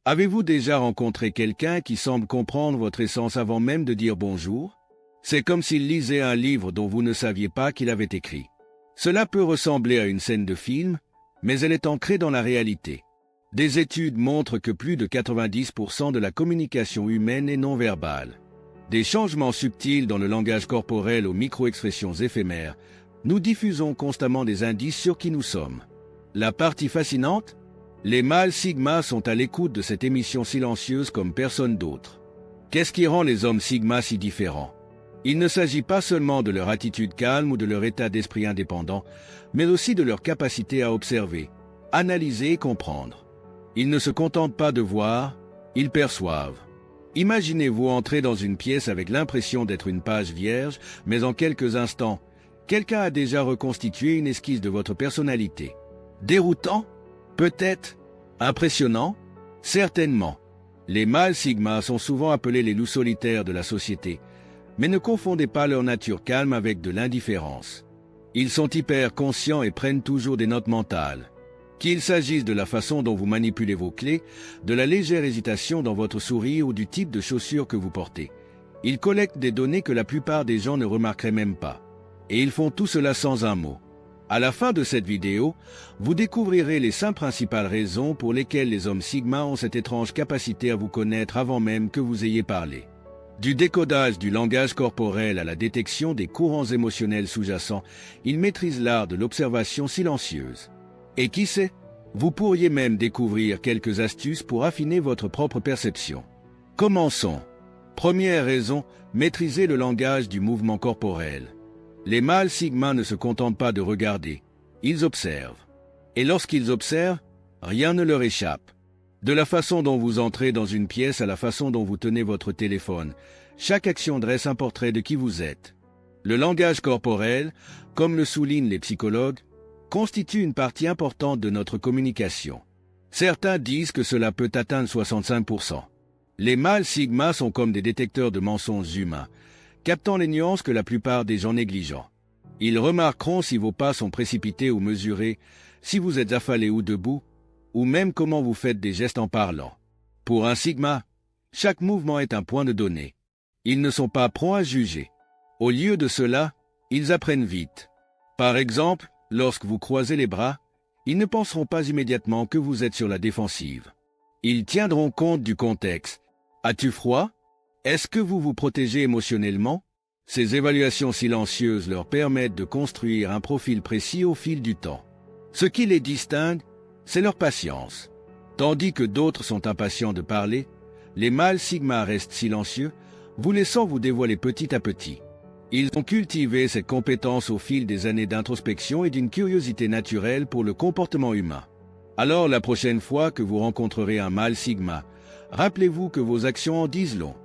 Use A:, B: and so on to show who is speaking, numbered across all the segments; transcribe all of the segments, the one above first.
A: Avez-vous déjà rencontré quelqu'un qui semble comprendre votre essence avant même de dire bonjour? C'est comme s'il lisait un livre dont vous ne saviez pas qu'il avait écrit. Cela peut ressembler à une scène de film, mais elle est ancrée dans la réalité. Des études montrent que plus de 90% de la communication humaine est non verbale. Des changements subtils dans le langage corporel aux micro-expressions éphémères, nous diffusons constamment des indices sur qui nous sommes. La partie fascinante? Les mâles Sigma sont à l'écoute de cette émission silencieuse comme personne d'autre. Qu'est-ce qui rend les hommes Sigma si différents? Il ne s'agit pas seulement de leur attitude calme ou de leur état d'esprit indépendant, mais aussi de leur capacité à observer, analyser et comprendre. Ils ne se contentent pas de voir, ils perçoivent. Imaginez-vous entrer dans une pièce avec l'impression d'être une page vierge, mais en quelques instants, quelqu'un a déjà reconstitué une esquisse de votre personnalité. Déroutant? Peut-être. Impressionnant? Certainement. Les mâles Sigma sont souvent appelés les loups solitaires de la société, mais ne confondez pas leur nature calme avec de l'indifférence. Ils sont hyper conscients et prennent toujours des notes mentales. Qu'il s'agisse de la façon dont vous manipulez vos clés, de la légère hésitation dans votre sourire ou du type de chaussures que vous portez, ils collectent des données que la plupart des gens ne remarqueraient même pas. Et ils font tout cela sans un mot. À la fin de cette vidéo, vous découvrirez les 5 principales raisons pour lesquelles les hommes Sigma ont cette étrange capacité à vous connaître avant même que vous ayez parlé. Du décodage du langage corporel à la détection des courants émotionnels sous-jacents, ils maîtrisent l'art de l'observation silencieuse. Et qui sait, vous pourriez même découvrir quelques astuces pour affiner votre propre perception. Commençons. Première raison, maîtriser le langage du mouvement corporel. Les mâles Sigma ne se contentent pas de regarder, ils observent. Et lorsqu'ils observent, rien ne leur échappe. De la façon dont vous entrez dans une pièce à la façon dont vous tenez votre téléphone, chaque action dresse un portrait de qui vous êtes. Le langage corporel, comme le soulignent les psychologues, constitue une partie importante de notre communication. Certains disent que cela peut atteindre 65%. Les mâles Sigma sont comme des détecteurs de mensonges humains, captant les nuances que la plupart des gens négligent. Ils remarqueront si vos pas sont précipités ou mesurés, si vous êtes affalé ou debout, ou même comment vous faites des gestes en parlant. Pour un Sigma, chaque mouvement est un point de données. Ils ne sont pas prompts à juger. Au lieu de cela, ils apprennent vite. Par exemple, lorsque vous croisez les bras, ils ne penseront pas immédiatement que vous êtes sur la défensive. Ils tiendront compte du contexte. As-tu froid? Est-ce que vous vous protégez émotionnellement? Ces évaluations silencieuses leur permettent de construire un profil précis au fil du temps. Ce qui les distingue, c'est leur patience. Tandis que d'autres sont impatients de parler, les mâles Sigma restent silencieux, vous laissant vous dévoiler petit à petit. Ils ont cultivé cette compétence au fil des années d'introspection et d'une curiosité naturelle pour le comportement humain. Alors la prochaine fois que vous rencontrerez un mâle Sigma, rappelez-vous que vos actions en disent long.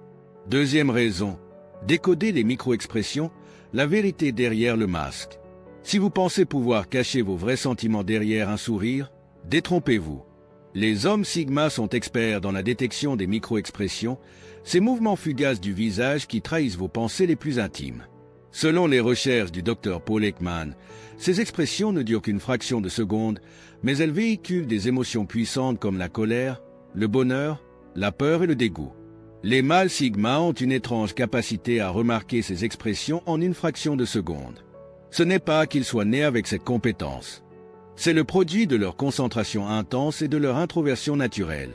A: Deuxième raison, décoder les micro-expressions, la vérité derrière le masque. Si vous pensez pouvoir cacher vos vrais sentiments derrière un sourire, détrompez-vous. Les hommes Sigma sont experts dans la détection des micro-expressions, ces mouvements fugaces du visage qui trahissent vos pensées les plus intimes. Selon les recherches du Dr Paul Ekman, ces expressions ne durent qu'une fraction de seconde, mais elles véhiculent des émotions puissantes comme la colère, le bonheur, la peur et le dégoût. Les mâles Sigma ont une étrange capacité à remarquer ces expressions en une fraction de seconde. Ce n'est pas qu'ils soient nés avec cette compétence. C'est le produit de leur concentration intense et de leur introversion naturelle.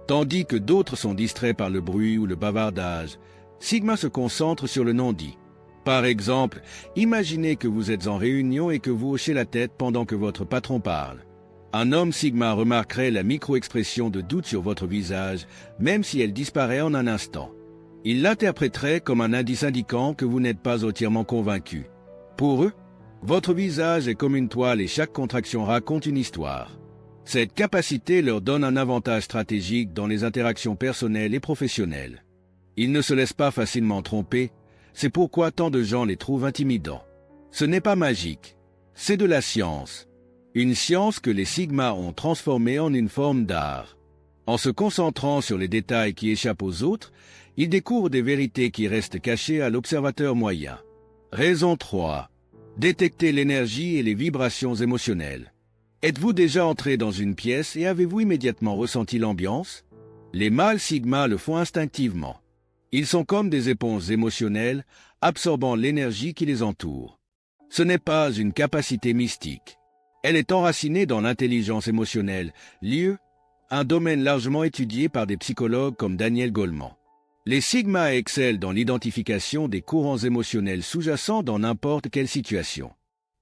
A: Tandis que d'autres sont distraits par le bruit ou le bavardage, Sigma se concentre sur le non-dit. Par exemple, imaginez que vous êtes en réunion et que vous hochez la tête pendant que votre patron parle. Un homme Sigma remarquerait la micro-expression de doute sur votre visage, même si elle disparaît en un instant. Il l'interpréterait comme un indice indiquant que vous n'êtes pas entièrement convaincu. Pour eux, votre visage est comme une toile et chaque contraction raconte une histoire. Cette capacité leur donne un avantage stratégique dans les interactions personnelles et professionnelles. Ils ne se laissent pas facilement tromper, c'est pourquoi tant de gens les trouvent intimidants. Ce n'est pas magique, c'est de la science. Une science que les Sigma ont transformée en une forme d'art. En se concentrant sur les détails qui échappent aux autres, ils découvrent des vérités qui restent cachées à l'observateur moyen. Raison 3. Détecter l'énergie et les vibrations émotionnelles. Êtes-vous déjà entré dans une pièce et avez-vous immédiatement ressenti l'ambiance? Les mâles sigma le font instinctivement. Ils sont comme des éponges émotionnelles, absorbant l'énergie qui les entoure. Ce n'est pas une capacité mystique. Elle est enracinée dans l'intelligence émotionnelle, lieu, un domaine largement étudié par des psychologues comme Daniel Goleman. Les sigma excellent dans l'identification des courants émotionnels sous-jacents dans n'importe quelle situation.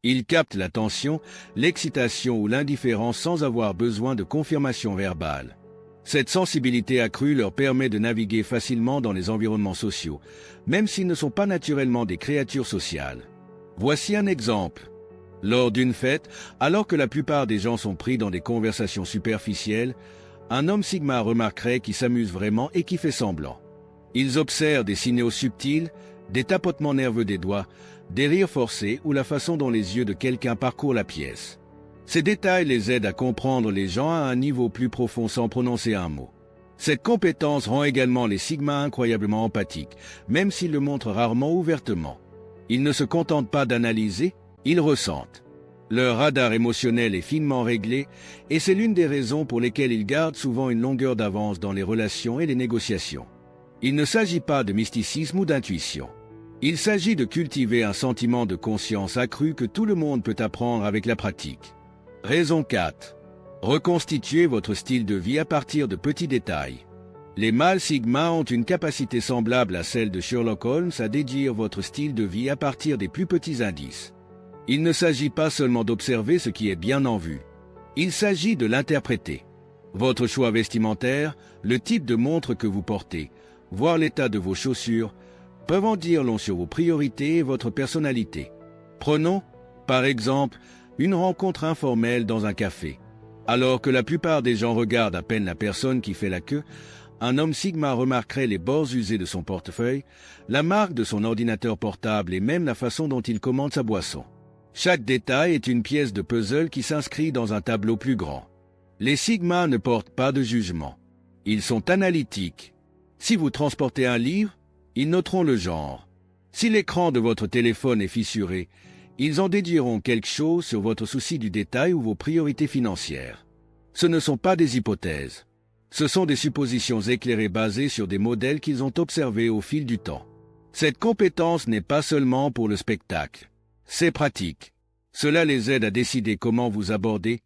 A: Ils captent l'attention, l'excitation ou l'indifférence sans avoir besoin de confirmation verbale. Cette sensibilité accrue leur permet de naviguer facilement dans les environnements sociaux, même s'ils ne sont pas naturellement des créatures sociales. Voici un exemple. Lors d'une fête, alors que la plupart des gens sont pris dans des conversations superficielles, un homme sigma remarquerait qui s'amuse vraiment et qui fait semblant. Ils observent des signaux subtils, des tapotements nerveux des doigts, des rires forcés ou la façon dont les yeux de quelqu'un parcourent la pièce. Ces détails les aident à comprendre les gens à un niveau plus profond sans prononcer un mot. Cette compétence rend également les sigmas incroyablement empathiques, même s'ils le montrent rarement ouvertement. Ils ne se contentent pas d'analyser, ils ressentent. Leur radar émotionnel est finement réglé et c'est l'une des raisons pour lesquelles ils gardent souvent une longueur d'avance dans les relations et les négociations. Il ne s'agit pas de mysticisme ou d'intuition. Il s'agit de cultiver un sentiment de conscience accru que tout le monde peut apprendre avec la pratique. Raison 4. Reconstituez votre style de vie à partir de petits détails. Les mâles sigma ont une capacité semblable à celle de Sherlock Holmes à déduire votre style de vie à partir des plus petits indices. Il ne s'agit pas seulement d'observer ce qui est bien en vue. Il s'agit de l'interpréter. Votre choix vestimentaire, le type de montre que vous portez, voire l'état de vos chaussures, peuvent en dire long sur vos priorités et votre personnalité. Prenons, par exemple, une rencontre informelle dans un café. Alors que la plupart des gens regardent à peine la personne qui fait la queue, un homme sigma remarquerait les bords usés de son portefeuille, la marque de son ordinateur portable et même la façon dont il commande sa boisson. Chaque détail est une pièce de puzzle qui s'inscrit dans un tableau plus grand. Les sigmas ne portent pas de jugement. Ils sont analytiques. Si vous transportez un livre, ils noteront le genre. Si l'écran de votre téléphone est fissuré, ils en déduiront quelque chose sur votre souci du détail ou vos priorités financières. Ce ne sont pas des hypothèses. Ce sont des suppositions éclairées basées sur des modèles qu'ils ont observés au fil du temps. Cette compétence n'est pas seulement pour le spectacle. C'est pratique. Cela les aide à décider comment vous aborder,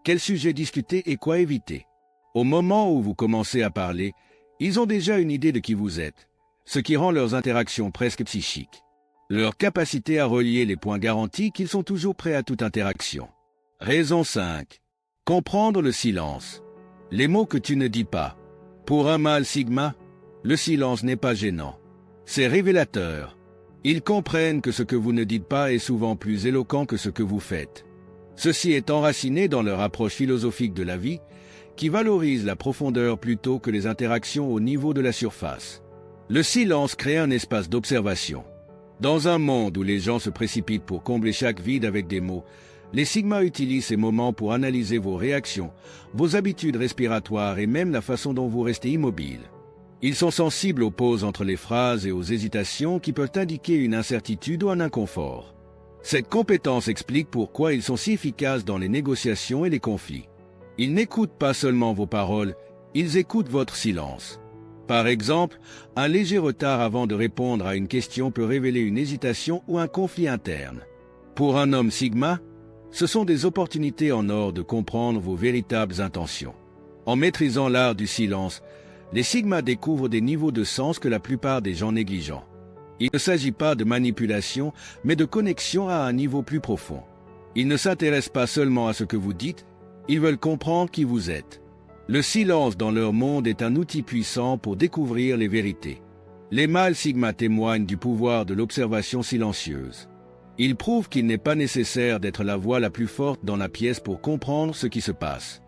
A: quel sujet discuter et quoi éviter. Au moment où vous commencez à parler, ils ont déjà une idée de qui vous êtes, ce qui rend leurs interactions presque psychiques. Leur capacité à relier les points garantit qu'ils sont toujours prêts à toute interaction. Raison 5. Comprendre le silence. Les mots que tu ne dis pas. Pour un mâle sigma, le silence n'est pas gênant. C'est révélateur. Ils comprennent que ce que vous ne dites pas est souvent plus éloquent que ce que vous faites. Ceci est enraciné dans leur approche philosophique de la vie, qui valorise la profondeur plutôt que les interactions au niveau de la surface. Le silence crée un espace d'observation. Dans un monde où les gens se précipitent pour combler chaque vide avec des mots, les sigmas utilisent ces moments pour analyser vos réactions, vos habitudes respiratoires et même la façon dont vous restez immobile. Ils sont sensibles aux pauses entre les phrases et aux hésitations qui peuvent indiquer une incertitude ou un inconfort. Cette compétence explique pourquoi ils sont si efficaces dans les négociations et les conflits. Ils n'écoutent pas seulement vos paroles, ils écoutent votre silence. Par exemple, un léger retard avant de répondre à une question peut révéler une hésitation ou un conflit interne. Pour un homme sigma, ce sont des opportunités en or de comprendre vos véritables intentions. En maîtrisant l'art du silence, les sigmas découvrent des niveaux de sens que la plupart des gens négligent. Il ne s'agit pas de manipulation, mais de connexion à un niveau plus profond. Ils ne s'intéressent pas seulement à ce que vous dites, ils veulent comprendre qui vous êtes. Le silence dans leur monde est un outil puissant pour découvrir les vérités. Les mâles sigma témoignent du pouvoir de l'observation silencieuse. Ils prouvent qu'il n'est pas nécessaire d'être la voix la plus forte dans la pièce pour comprendre ce qui se passe.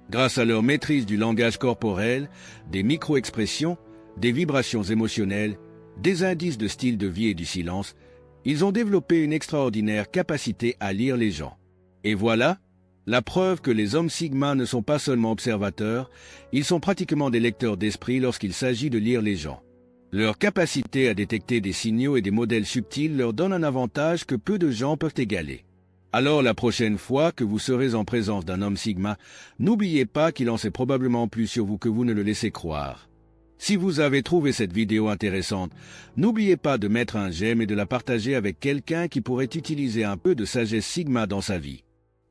A: Grâce à leur maîtrise du langage corporel, des micro-expressions, des vibrations émotionnelles, des indices de style de vie et du silence, ils ont développé une extraordinaire capacité à lire les gens. Et voilà, la preuve que les hommes sigma ne sont pas seulement observateurs, ils sont pratiquement des lecteurs d'esprit lorsqu'il s'agit de lire les gens. Leur capacité à détecter des signaux et des modèles subtils leur donne un avantage que peu de gens peuvent égaler. Alors la prochaine fois que vous serez en présence d'un homme Sigma, n'oubliez pas qu'il en sait probablement plus sur vous que vous ne le laissez croire. Si vous avez trouvé cette vidéo intéressante, n'oubliez pas de mettre un j'aime et de la partager avec quelqu'un qui pourrait utiliser un peu de sagesse Sigma dans sa vie.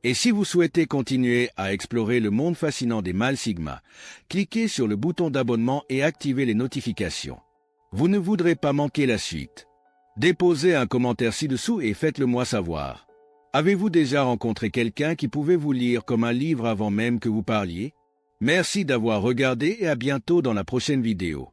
A: Et si vous souhaitez continuer à explorer le monde fascinant des mâles Sigma, cliquez sur le bouton d'abonnement et activez les notifications. Vous ne voudrez pas manquer la suite. Déposez un commentaire ci-dessous et faites-le moi savoir. Avez-vous déjà rencontré quelqu'un qui pouvait vous lire comme un livre avant même que vous parliez? Merci d'avoir regardé et à bientôt dans la prochaine vidéo.